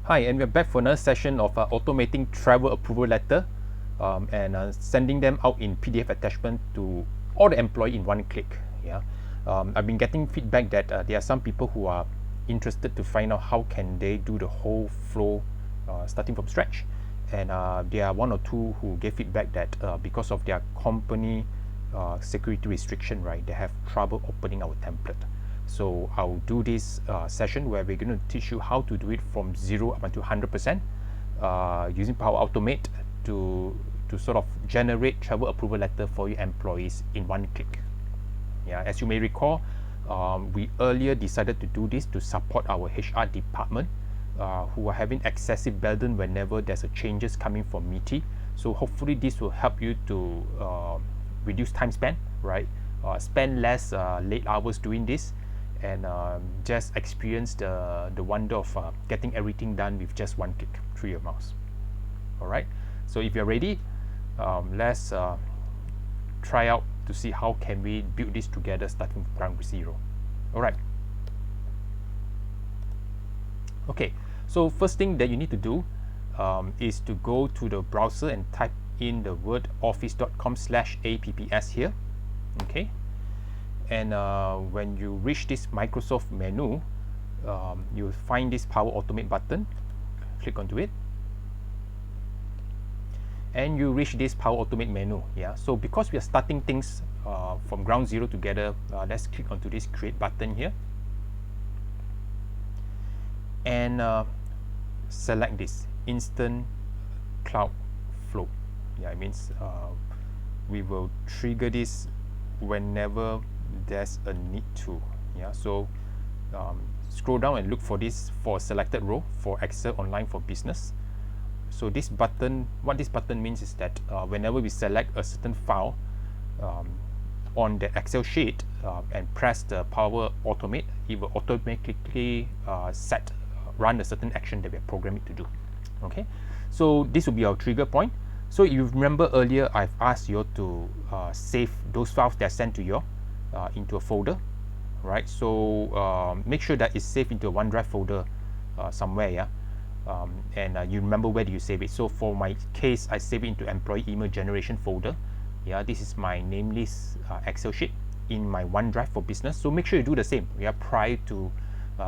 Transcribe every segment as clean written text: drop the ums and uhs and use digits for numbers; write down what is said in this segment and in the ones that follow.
Hi, and we're back for another session of automating travel approval letter and sending them out in PDF attachment to all the employee in one click. Yeah, I've been getting feedback that there are some people who are interested to find out how can they do the whole flow starting from scratch, and there are one or two who gave feedback that because of their company security restriction, right, they have trouble opening our template. So I'll do this session where we're going to teach you how to do it from 0 up until 100% using Power Automate to sort of generate travel approval letter for your employees in one click. Yeah, as you may recall, we earlier decided to do this to support our HR department who are having excessive burden whenever there's a changes coming from MITI. So hopefully this will help you to reduce time spent, right? Spend less late hours doing this, and just experience the wonder of getting everything done with just one click through your mouse. All right, so if you're ready, let's try out to see how can we build this together starting from ground zero. All right. Okay, so first thing that you need to do is to go to the browser and type in the word office.com/apps here. Okay, and when you reach this Microsoft menu, you'll find this Power Automate button. Click onto it, and you reach this Power Automate menu. Yeah, so because we are starting things from ground zero together, let's click onto this Create button here, and select this Instant Cloud Flow. Yeah, it means we will trigger this whenever there's a need to. Yeah, so scroll down and look for this for a selected row for Excel Online for Business. So this button, what this button means is that whenever we select a certain file on the Excel sheet and press the Power Automate, it will automatically run a certain action that we are programmed to do. Okay, so this will be our trigger point. So if you remember earlier, I've asked you to save those files that are sent to you into a folder, right? So make sure that it's saved into a OneDrive folder somewhere, yeah. And you remember where do you save it. So for my case, I save it into employee email generation folder. Yeah, this is my name list Excel sheet in my OneDrive for Business. So make sure you do the same, yeah, prior to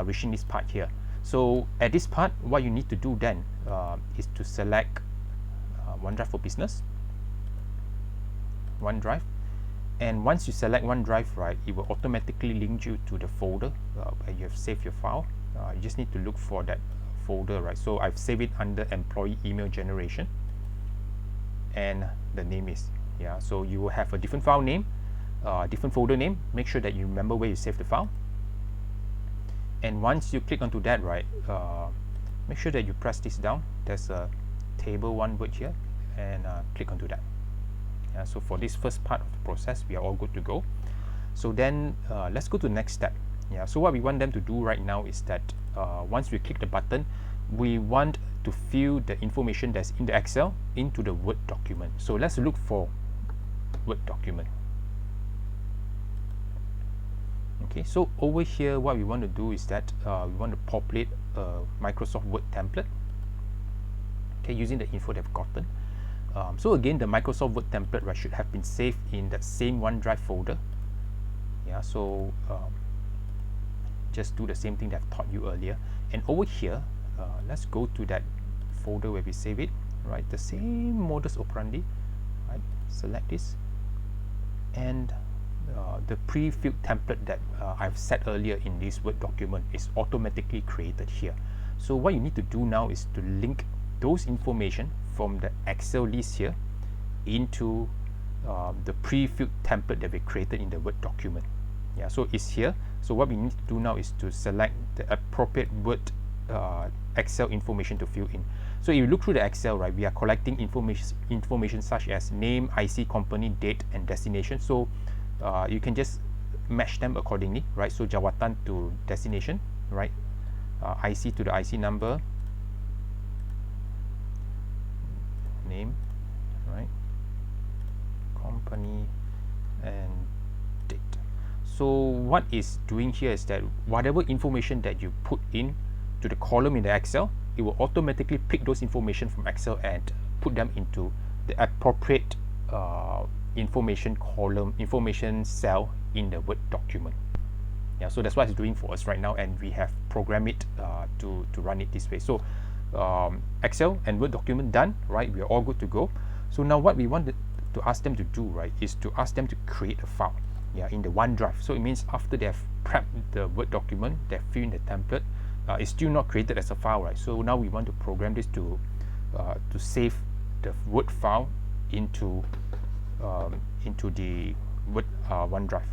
reaching this part here. So at this part, what you need to do then is to select OneDrive for Business, OneDrive, and once you select OneDrive, right, it will automatically link you to the folder where you have saved your file. You just need to look for that folder, right? So I've saved it under employee email generation, and the name is, yeah, so you will have a different file name, different folder name. Make sure that you remember where you saved the file, and once you click onto that, right, make sure that you press this down. There's a table 1 word here, and click onto that. Yeah, so for this first part of the process, we are all good to go. So then let's go to the next step. Yeah, so what we want them to do right now is that once we click the button, we want to fill the information that's in the Excel into the Word document. So let's look for Word document. Okay, so over here, what we want to do is that we want to populate a Microsoft Word template, okay, using the info they've gotten. So again, the Microsoft Word template, right, should have been saved in that same OneDrive folder. Yeah, so just do the same thing that I've taught you earlier. And over here, let's go to that folder where we save it, right? The same modus operandi, right? Select this, and the pre-filled template that I've set earlier in this Word document is automatically created here. So what you need to do now is to link those information from the Excel list here into the pre-filled template that we created in the Word document. Yeah, so it's here. So what we need to do now is to select the appropriate Word Excel information to fill in. So if you look through the Excel, right, we are collecting information such as name, IC, company, date, and destination. So you can just match them accordingly, right? So Jawatan to destination, right? IC to the IC number, name, right? Company, and date. So what is doing here is that whatever information that you put in to the column in the Excel, it will automatically pick those information from Excel and put them into the appropriate information column, information cell in the Word document. Yeah, so that's what it's doing for us right now, and we have programmed it to run it this way. So Excel and Word document done, right? We are all good to go. So now what we want to ask them to do, right, is to ask them to create a file, yeah, in the OneDrive. So it means after they have prepped the Word document, they've filled in the template, it's still not created as a file, right? So now we want to program this to save the Word file into the Word OneDrive.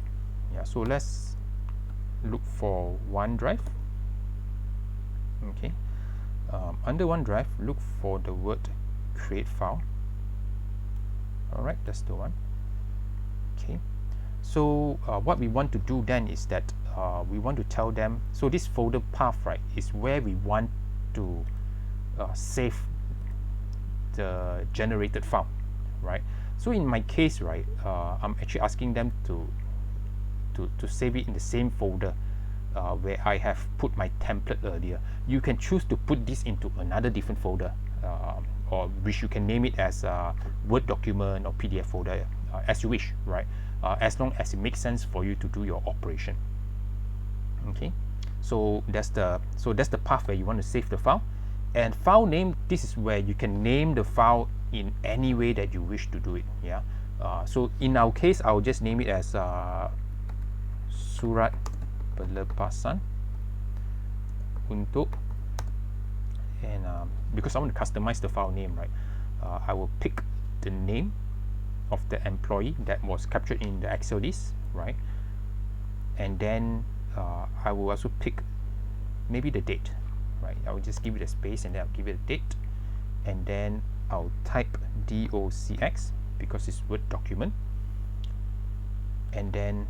Yeah, so let's look for OneDrive. Okay, under OneDrive, look for the word create file. Alright, that's the one. Okay, so what we want to do then is that we want to tell them, so this folder path, right, is where we want to save the generated file, right? So in my case, right, I'm actually asking them to save it in the same folder where I have put my template earlier. You can choose to put this into another different folder, or which you can name it as Word document or PDF folder, as you wish, right? As long as it makes sense for you to do your operation. Okay, so that's the path where you want to save the file. And file name, this is where you can name the file in any way that you wish to do it. Yeah. So in our case, I'll just name it as surat pelepasan untuk, and because I want to customize the file name, right, I will pick the name of the employee that was captured in the Excel list, right, and then I will also pick maybe the date, right. I will just give it a space and then I'll give it a date, and then I'll type DOCX because it's Word document, and then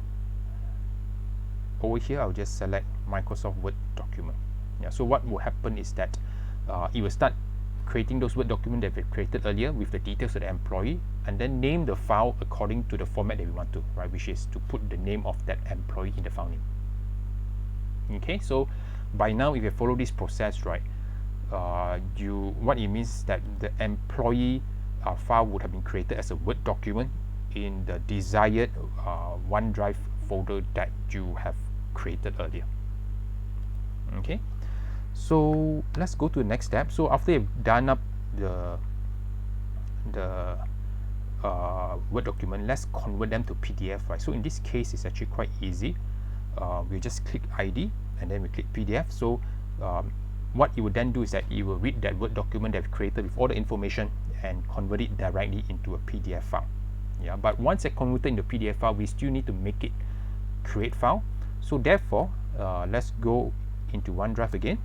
over here I'll just select Microsoft Word document. Yeah, so what will happen is that it will start creating those Word documents that we created earlier with the details of the employee, and then name the file according to the format that we want to, right, which is to put the name of that employee in the file name. Okay, so by now if you follow this process, right, what it means is that the employee file would have been created as a Word document in the desired OneDrive folder that you have created earlier. Okay, so let's go to the next step. So after you've done up the Word document, let's convert them to PDF, right? So in this case, it's actually quite easy. We just click ID and then we click PDF. So what it will then do is that it will read that Word document that we've created with all the information and convert it directly into a PDF file. Yeah, but once it's converted into PDF file, we still need to make it create file. So therefore, let's go into OneDrive again.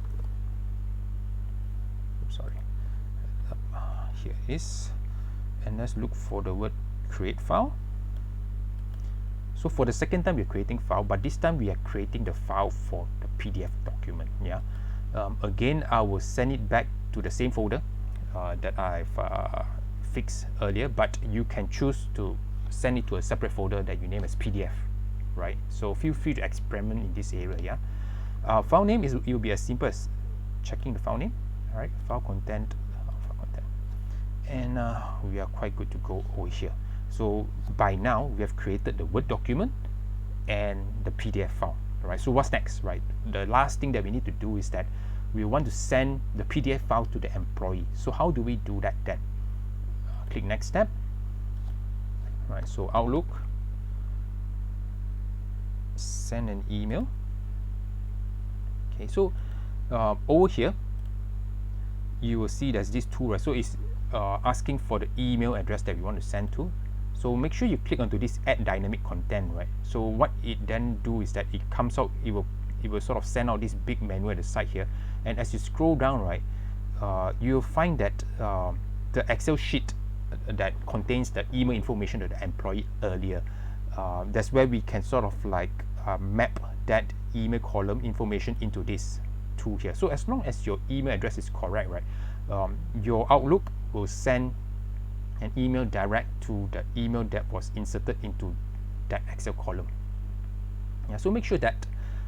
Sorry, here it is, and let's look for the word create file. So for the second time we're creating file, but this time we are creating the file for the PDF document. Yeah, again I will send it back to the same folder that I've fixed earlier, but you can choose to send it to a separate folder that you name as PDF, right? So feel free to experiment in this area. Yeah, file name it will be as simple as checking the file name. All right, file content, and we are quite good to go over here. So by now we have created the Word document and the PDF file, right? So what's next, right? The last thing that we need to do is that we want to send the PDF file to the employee. So how do we do that then? Click next step. Right, so Outlook, send an email. Okay, so over here you will see there's this tool, right? So it's asking for the email address that we want to send to. So make sure you click onto this add dynamic content, right? So what it then do is that it comes out, it will sort of send out this big menu at the side here, and as you scroll down, right, you'll find that the Excel sheet that contains the email information to the employee earlier, that's where we can sort of like map that email column information into this tool here. So as long as your email address is correct, right, your Outlook will send an email direct to the email that was inserted into that Excel column. Yeah, so make sure that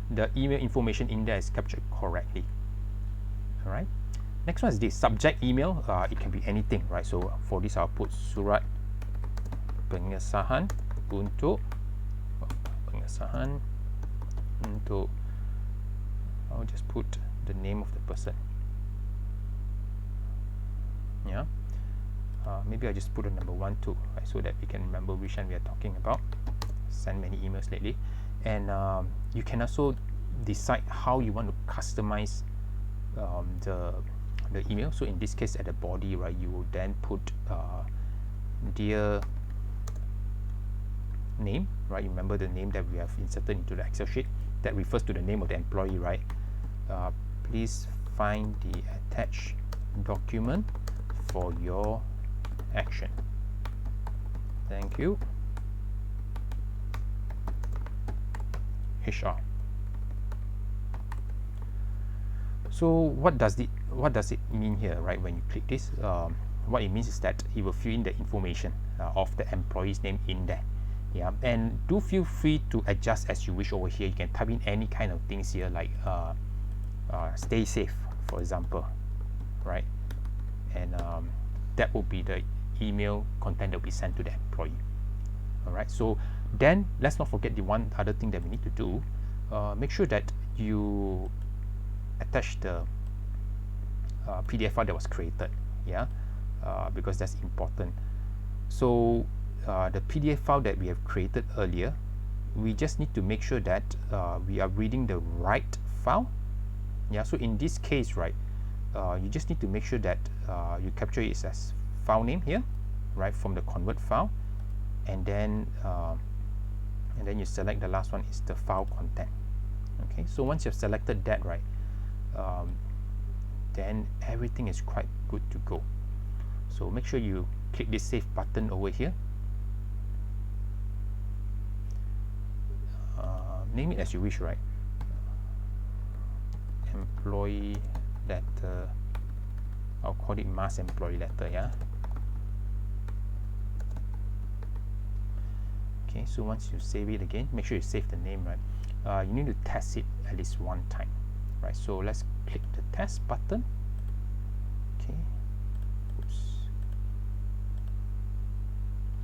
the email information in there is captured correctly. All right. Next one is this subject email. It can be anything, right? So for this, I'll put surat pengesahan untuk I'll just put the name of the person. Yeah. Maybe I just put a number 1, 2, right, so that we can remember which one we are talking about. Send many emails lately, and you can also decide how you want to customize the email. So in this case, at the body, right, you will then put dear name, right? You remember the name that we have inserted into the Excel sheet that refers to the name of the employee, right? Please find the attached document for your action. Thank you. HR. So what does it mean here, right? When you click this, what it means is that it will fill in the information of the employee's name in there. Yeah, and do feel free to adjust as you wish over here. You can type in any kind of things here, like stay safe, for example, right? And that will be the email content that will be sent to the employee. All right, so then let's not forget the one other thing that we need to do. Make sure that you attach the PDF file that was created, yeah, because that's important. So the PDF file that we have created earlier, we just need to make sure that we are reading the right file. Yeah, so in this case, right, you just need to make sure that you capture it as file name here, right, from the convert file, and then you select the last one is the file content. Okay, so once you've selected that, right, then everything is quite good to go. So make sure you click this save button over here. Name it as you wish, right? Employee letter. I'll call it mass employee letter, yeah. Okay, so once you save it again, make sure you save the name, right? You need to test it at least one time, right? So let's click the test button. Okay. Oops.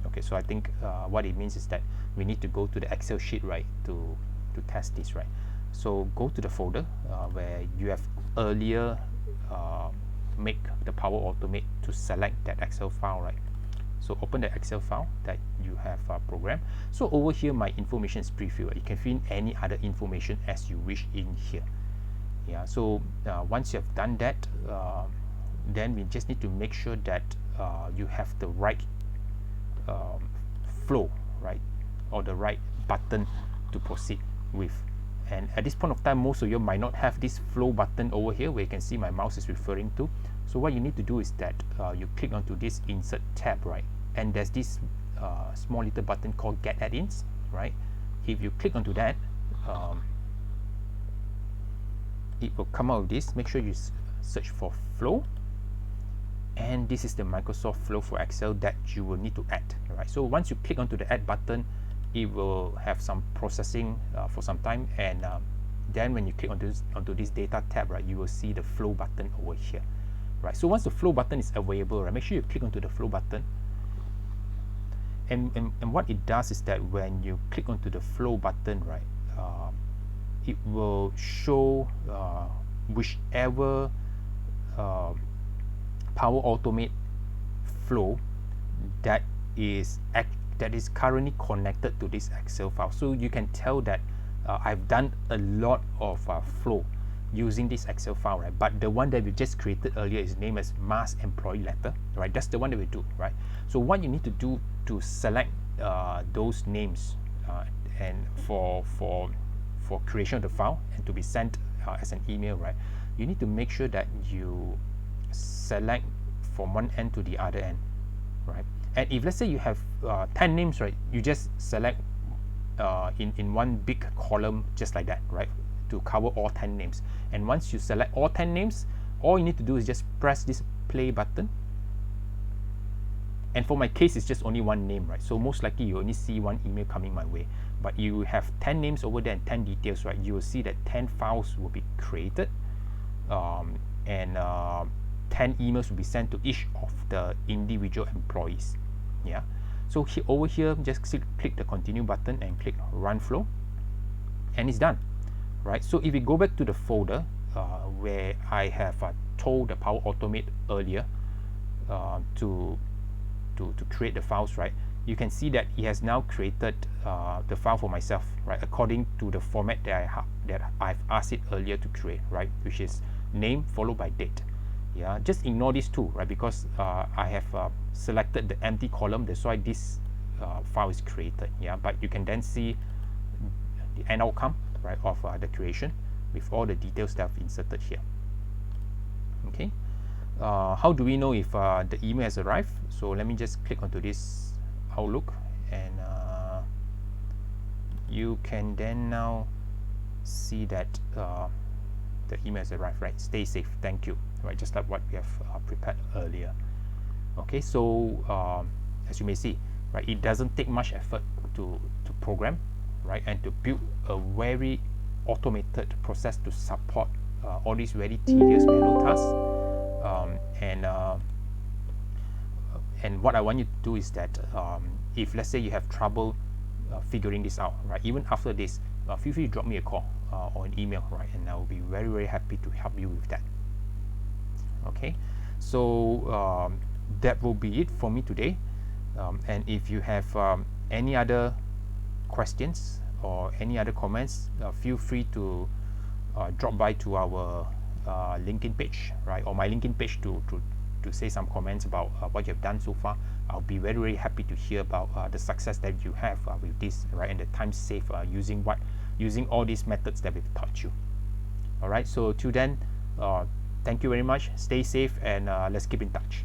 Okay, so I think what it means is that we need to go to the Excel sheet, right, to test this, right? So go to the folder where you have earlier make the Power Automate to select that Excel file, right? So open the Excel file that you have programmed. So over here, my information is pre-filled. You can fill in any other information as you wish in here. Yeah. So once you have done that, then we just need to make sure that you have the right flow, right, or the right button to proceed with. And at this point of time, most of you might not have this flow button over here where you can see my mouse is referring to. So what you need to do is that you click onto this insert tab, right, and there's this small little button called get add-ins, right? If you click onto that, it will come out with this. Make sure you search for flow, and this is the Microsoft Flow for Excel that you will need to add, right? So once you click onto the add button, it will have some processing for some time, and then when you click onto this data tab, right, you will see the flow button over here, right? So once the flow button is available, right, make sure you click onto the flow button, and what it does is that when you click onto the flow button, right, it will show whichever Power Automate flow that is currently connected to this Excel file. So you can tell that I've done a lot of flow using this Excel file, right? But the one that we just created earlier is named as mass employee letter, right? That's the one that we do, right? So what you need to do to select those names and for creation of the file and to be sent as an email, right? You need to make sure that you select from one end to the other end, right? And if let's say you have 10 names, right, you just select in one big column just like that, right, to cover all 10 names. And once you select all 10 names, all you need to do is just press this play button. And for my case, it's just only one name, right? So most likely you only see one email coming my way. But you have 10 names over there and 10 details, right? You will see that 10 files will be created. 10 emails will be sent to each of the individual employees. Yeah, so over here, just click the continue button and click run flow, and it's done, right? So if we go back to the folder where I have told the Power Automate earlier to create the files, right? You can see that it has now created the file for myself, right, according to the format that I've asked it earlier to create, right, which is name followed by date. Yeah, just ignore these two, right, because I have selected the empty column. That's why this file is created. Yeah, but you can then see the end outcome, right, of the creation with all the details that I've inserted here. Okay, how do we know if the email has arrived? So let me just click onto this Outlook, and you can then now see that the email has arrived, right? Stay safe, thank you, right? Just like what we have prepared earlier. Okay, so as you may see, right, it doesn't take much effort to program, right, and to build a very automated process to support all these very tedious manual tasks. And what I want you to do is that if let's say you have trouble figuring this out, right, even after this, feel free to drop me a call or an email, right, and I will be very, very happy to help you with that. Okay, so that will be it for me today. And if you have any other questions or any other comments, feel free to drop by to our LinkedIn page, right, or my LinkedIn page to say some comments about what you have done so far. I'll be very, very happy to hear about the success that you have with this, right, and the time saved using all these methods that we've taught you. All right, so till then, thank you very much, stay safe, and let's keep in touch.